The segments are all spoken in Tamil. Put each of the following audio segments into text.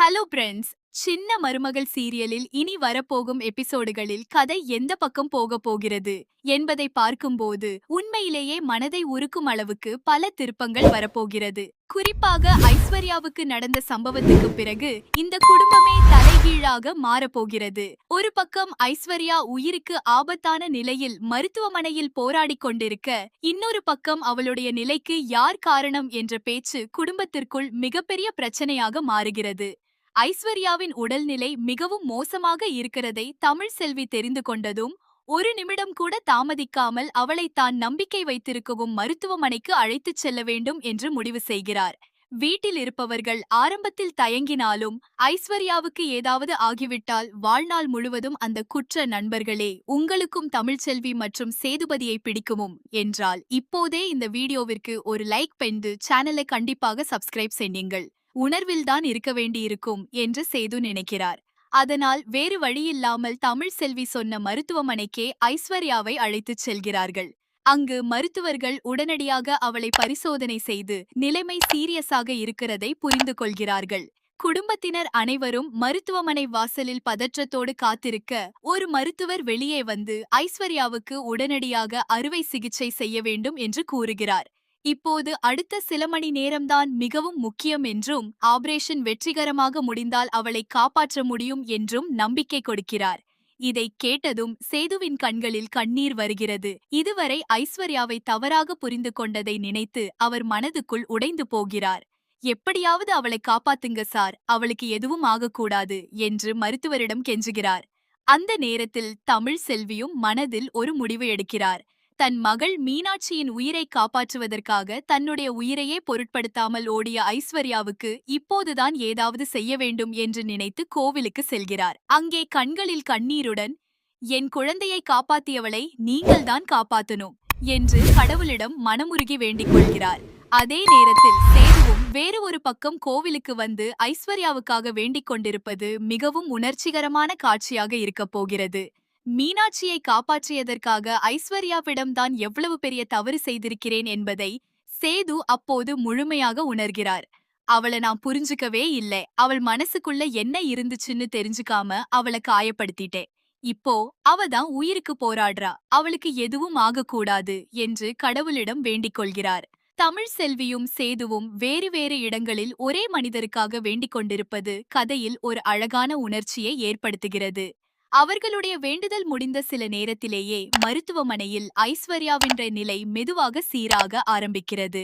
Hello friends. சின்ன மருமகள் சீரியலில் இனி வரப்போகும் எபிசோடுகளில் கதை எந்த பக்கம் போக போகிறது என்பதை பார்க்கும்போது உண்மையிலேயே மனதை உருக்கும் அளவுக்கு பல திருப்பங்கள் வரப்போகிறது. குறிப்பாக ஐஸ்வர்யாவுக்கு நடந்த சம்பவத்துக்கு பிறகு இந்த குடும்பமே தலைகீழாக மாறப்போகிறது. ஒரு பக்கம் ஐஸ்வர்யா உயிருக்கு ஆபத்தான நிலையில் மருத்துவமனையில் போராடிக் கொண்டிருக்க, இன்னொரு பக்கம் அவளுடைய நிலைக்கு யார் காரணம் என்ற பேச்சு குடும்பத்திற்குள் மிகப்பெரிய பிரச்சனையாக மாறுகிறது. ஐஸ்வர்யாவின் உடல்நிலை மிகவும் மோசமாக இருக்கிறதை தமிழ் செல்வி தெரிந்து கொண்டதும் ஒரு நிமிடம் கூட தாமதிக்காமல் அவளை தான் நம்பிக்கை வைத்திருக்கவும் மருத்துவமனைக்கு அழைத்துச் செல்ல வேண்டும் என்று முடிவு செய்கிறார். வீட்டில் இருப்பவர்கள் ஆரம்பத்தில் தயங்கினாலும் ஐஸ்வர்யாவுக்கு ஏதாவது ஆகிவிட்டால் வாழ்நாள் முழுவதும் அந்த குற்ற நண்பர்களே உங்களுக்கும் தமிழ்ச்செல்வி மற்றும் சேதுபதியை பிடிக்குமும் என்றால் இப்போதே இந்த வீடியோவிற்கு ஒரு லைக் பண்ணி சேனலை கண்டிப்பாக சப்ஸ்கிரைப் செய்யுங்கள். உணர்வில்தான் இருக்க வேண்டியிருக்கும் என்று சேது நினைக்கிறார். அதனால் வேறு வழியில்லாமல் தமிழ் செல்வி சொன்ன மருத்துவமனைக்கே ஐஸ்வர்யாவை அழைத்துச் செல்கிறார்கள். அங்கு மருத்துவர்கள் உடனடியாக அவளை பரிசோதனை செய்து நிலைமை சீரியஸாக இருக்கிறதை புரிந்து கொள்கிறார்கள். குடும்பத்தினர் அனைவரும் மருத்துவமனை வாசலில் பதற்றத்தோடு காத்திருக்க, ஒரு மருத்துவர் வெளியே வந்து ஐஸ்வர்யாவுக்கு உடனடியாக அறுவை சிகிச்சை செய்ய வேண்டும் என்று கூறுகிறார். இப்போது அடுத்த சில மணி நேரம்தான் மிகவும் முக்கியம் என்றும் ஆபரேஷன் வெற்றிகரமாக முடிந்தால் அவளை காப்பாற்ற முடியும் என்றும் நம்பிக்கை கொடுக்கிறார். இதை கேட்டதும் சேதுவின் கண்களில் கண்ணீர் வருகிறது. இதுவரை ஐஸ்வர்யாவை தவறாக புரிந்து கொண்டதை நினைத்து அவர் மனதுக்குள் உடைந்து போகிறார். எப்படியாவது அவளை காப்பாத்துங்க சார், அவளுக்கு எதுவும் ஆகக்கூடாது என்று மருத்துவரிடம் கெஞ்சுகிறார். அந்த நேரத்தில் தமிழ் செல்வியும் மனதில் ஒரு முடிவு எடுக்கிறார். தன் மகள் மீனாட்சியின் உயிரை காப்பாற்றுவதற்காக தன்னுடைய உயிரையே பொருட்படுத்தாமல் ஓடிய ஐஸ்வர்யாவுக்கு இப்போதுதான் ஏதாவது செய்ய வேண்டும் என்று நினைத்து கோவிலுக்கு செல்கிறார். அங்கே கண்களில் கண்ணீருடன், என் குழந்தையை காப்பாத்தியவளை நீங்கள்தான் காப்பாத்தணும் என்று கடவுளிடம் மனமுருகி வேண்டிக் கொள்கிறார். அதே நேரத்தில் சேதுவும் வேறு ஒரு பக்கம் கோவிலுக்கு வந்து ஐஸ்வர்யாவுக்காக வேண்டிக் கொண்டிருப்பது மிகவும் உணர்ச்சிகரமான காட்சியாக இருக்கப் போகிறது. மீனாட்சியை காப்பாற்றியதற்காக ஐஸ்வர்யாவிடம்தான் எவ்வளவு பெரிய தவறு செய்திருக்கிறேன் என்பதை சேது அப்போது முழுமையாக உணர்கிறார். அவளை நான் புரிஞ்சுக்கவே இல்லை, அவள் மனசுக்குள்ள என்ன இருந்துச்சுன்னு தெரிஞ்சுக்காம அவளை காயப்படுத்திட்டேன். இப்போ அவதான் உயிருக்கு போராடுறா, அவளுக்கு எதுவும் ஆகக்கூடாது என்று கடவுளிடம் வேண்டிக் கொள்கிறார். தமிழ் செல்வியும் சேதுவும் வேறு வேறு இடங்களில் ஒரே மனிதருக்காக வேண்டிக் கொண்டிருப்பது கதையில் ஒரு அழகான உணர்ச்சியை ஏற்படுத்துகிறது. அவர்களுடைய வேண்டுதல் முடிந்த சில நேரத்திலேயே மருத்துவமனையில் ஐஸ்வர்யாவின் நிலை மெதுவாக சீராக ஆரம்பிக்கிறது.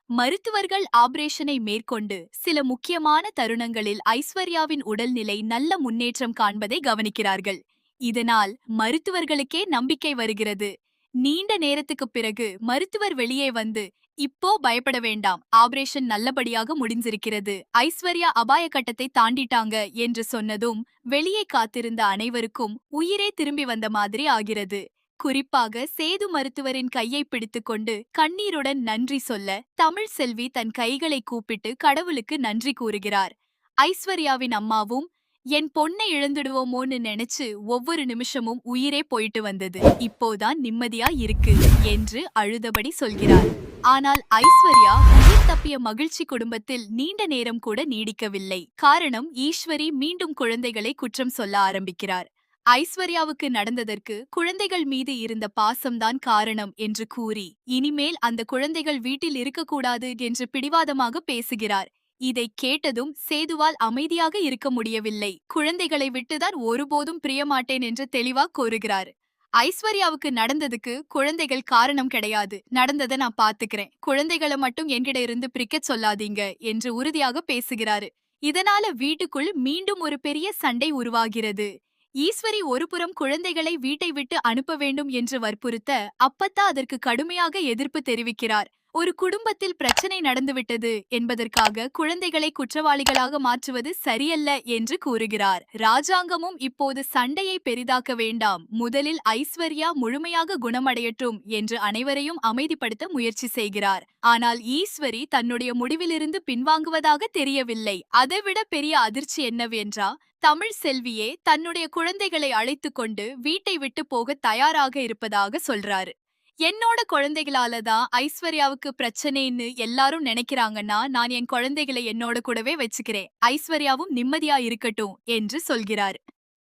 மருத்துவர்கள் ஆபரேஷனை மேற்கொண்டு சில முக்கியமான தருணங்களில் ஐஸ்வர்யாவின் உடல்நிலை நல்ல முன்னேற்றம் காண்பதை கவனிக்கிறார்கள். இதனால் மருத்துவர்களுக்கே நம்பிக்கை வருகிறது. நீண்ட நேரத்துக்கு பிறகு மருத்துவர் வெளியே வந்து, இப்போ பயப்பட வேண்டாம், ஆபரேஷன் நல்லபடியாக முடிஞ்சிருக்கிறது, ஐஸ்வர்யா அபாய கட்டத்தை தாண்டிட்டாங்க என்று சொன்னதும் வெளியே காத்திருந்த அனைவருக்கும் உயிரே திரும்பி வந்த மாதிரி ஆகிறது. குறிப்பாக சேது மருத்துவரின் கையை பிடித்துக்கொண்டு கண்ணீருடன் நன்றி சொல்ல தமிழ் செல்வி தன் கைகளை கூப்பிட்டு கடவுளுக்கு நன்றி கூறுகிறார். ஐஸ்வர்யாவின் அம்மாவும் என் பொண்ணை இழந்துடுவோமோன்னு நினைச்சு ஒவ்வொரு நிமிஷமும் உயிரே போயிட்டு வந்தது, இப்போதான் நிம்மதியா இருக்கு என்று அழுதபடி சொல்கிறார். ஆனால் ஐஸ்வர்யா உயிர் தப்பிய மகிழ்ச்சி குடும்பத்தில் நீண்ட நேரம் கூட நீடிக்கவில்லை. காரணம், ஈஸ்வரி மீண்டும் குழந்தைகளை குற்றம் சொல்ல ஆரம்பிக்கிறார். ஐஸ்வர்யாவுக்கு நடந்ததற்கு குழந்தைகள் மீது இருந்த பாசம்தான் காரணம் என்று கூறி இனிமேல் அந்த குழந்தைகள் வீட்டில் இருக்கக்கூடாது என்று பிடிவாதமாக பேசுகிறார். இதை கேட்டதும் சேதுவால் அமைதியாக இருக்க முடியவில்லை. குழந்தைகளை விட்டுதான் ஒருபோதும் பிரியமாட்டேன் என்று தெளிவா கூறுகிறார். ஐஸ்வர்யாவுக்கு நடந்ததுக்கு குழந்தைகள் காரணம் கிடையாது, நடந்ததை நான் பாத்துக்கிறேன், குழந்தைகளை மட்டும் என்கிட்ட இருந்து பிரிக்கச் சொல்லாதீங்க என்று உறுதியாக பேசுகிறாரு. இதனால வீட்டுக்குள் மீண்டும் ஒரு பெரிய சண்டை உருவாகிறது. ஈஸ்வரி ஒருபுறம் குழந்தைகளை வீட்டை விட்டு அனுப்ப வேண்டும் என்று வற்புறுத்த, அப்பத்தா அதற்கு கடுமையாக எதிர்ப்பு தெரிவிக்கிறார். ஒரு குடும்பத்தில் பிரச்சனை நடந்துவிட்டது என்பதற்காக குழந்தைகளை குற்றவாளிகளாக மாற்றுவது சரியல்ல என்று கூறுகிறார். ராஜாங்கமும் இப்போது சண்டையை பெரிதாக்க வேண்டாம், முதலில் ஐஸ்வர்யா முழுமையாக குணமடையட்டும் என்று அனைவரையும் அமைதிப்படுத்த முயற்சி செய்கிறார். ஆனால் ஈஸ்வரி தன்னுடைய முடிவிலிருந்து பின்வாங்குவதாக தெரியவில்லை. அதைவிட பெரிய அதிர்ச்சி என்னவென்றா, தமிழ் செல்வியே தன்னுடைய குழந்தைகளை அழைத்து கொண்டு வீட்டை விட்டு போக தயாராக இருப்பதாக சொல்றாரு. என்னோட குழந்தைகளால தான் ஐஸ்வர்யாவுக்கு பிரச்சனைன்னு எல்லாரும் நினைக்கிறாங்கன்னா நான் என் குழந்தைகளை என்னோட கூடவே வச்சுக்கிறேன். ஐஸ்வர்யாவும் நிம்மதியா இருக்கட்டும் என்று சொல்கிறார்.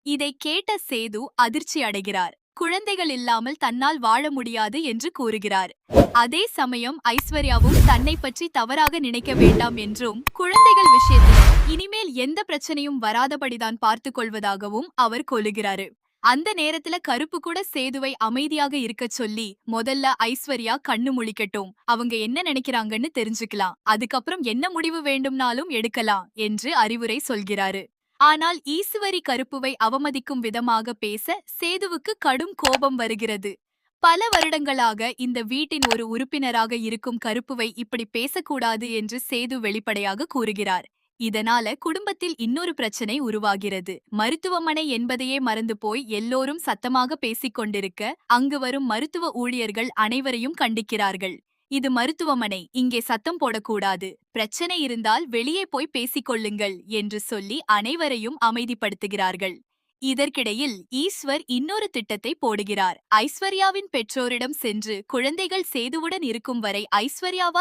இதை கேட்ட சேது அதிர்ச்சி அடைகிறார். குழந்தைகள் இல்லாமல் தன்னால் வாழ முடியாது என்று கூறுகிறார். அதே சமயம் ஐஸ்வர்யாவும் தன்னை பற்றி தவறாக நினைக்க வேண்டாம் என்றும் குழந்தைகள் விஷயத்தில் இனிமேல் எந்த பிரச்சனையும் வராதபடிதான் பார்த்துக் கொள்வதாகவும் அவர் கொல்லுகிறாரு. அந்த நேரத்துல கருப்பு கூட சேதுவை அமைதியாக இருக்கச் சொல்லி முதல்ல ஐஸ்வர்யா கண்ணு முழிக்கட்டும், அவங்க என்ன நினைக்கிறாங்கன்னு தெரிஞ்சுக்கலாம், அதுக்கப்புறம் என்ன முடிவு வேண்டும்னாலும் எடுக்கலாம் என்று அறிவுரை சொல்கிறாரு. ஆனால் ஈசுவரி கருப்புவை அவமதிக்கும் விதமாக பேச சேதுவுக்கு கடும் கோபம் வருகிறது. பல வருடங்களாக இந்த வீட்டின் ஒரு உறுப்பினராக இருக்கும் கருப்புவை இப்படி பேசக்கூடாது என்று சேது வெளிப்படையாக கூறுகிறார். இதனால குடும்பத்தில் இன்னொரு பிரச்சனை உருவாகிறது. மருத்துவமனை என்பதையே மறந்து போய் எல்லோரும் சத்தமாக பேசிக் கொண்டிருக்க அங்கு வரும் மருத்துவ ஊழியர்கள் அனைவரையும் கண்டிக்கிறார்கள். இது மருத்துவமனை, இங்கே சத்தம் போடக்கூடாது, பிரச்சனை இருந்தால் வெளியே போய் பேசிக்கொள்ளுங்கள் என்று சொல்லி அனைவரையும் அமைதிப்படுத்துகிறார்கள். இதற்கிடையில் ஈஸ்வர் இன்னொரு திட்டத்தை போடுகிறார். ஐஸ்வர்யாவின் பெற்றோரிடம் சென்று குழந்தைகள் சேதுவுடன் இருக்கும் வரை ஐஸ்வர்யாவால்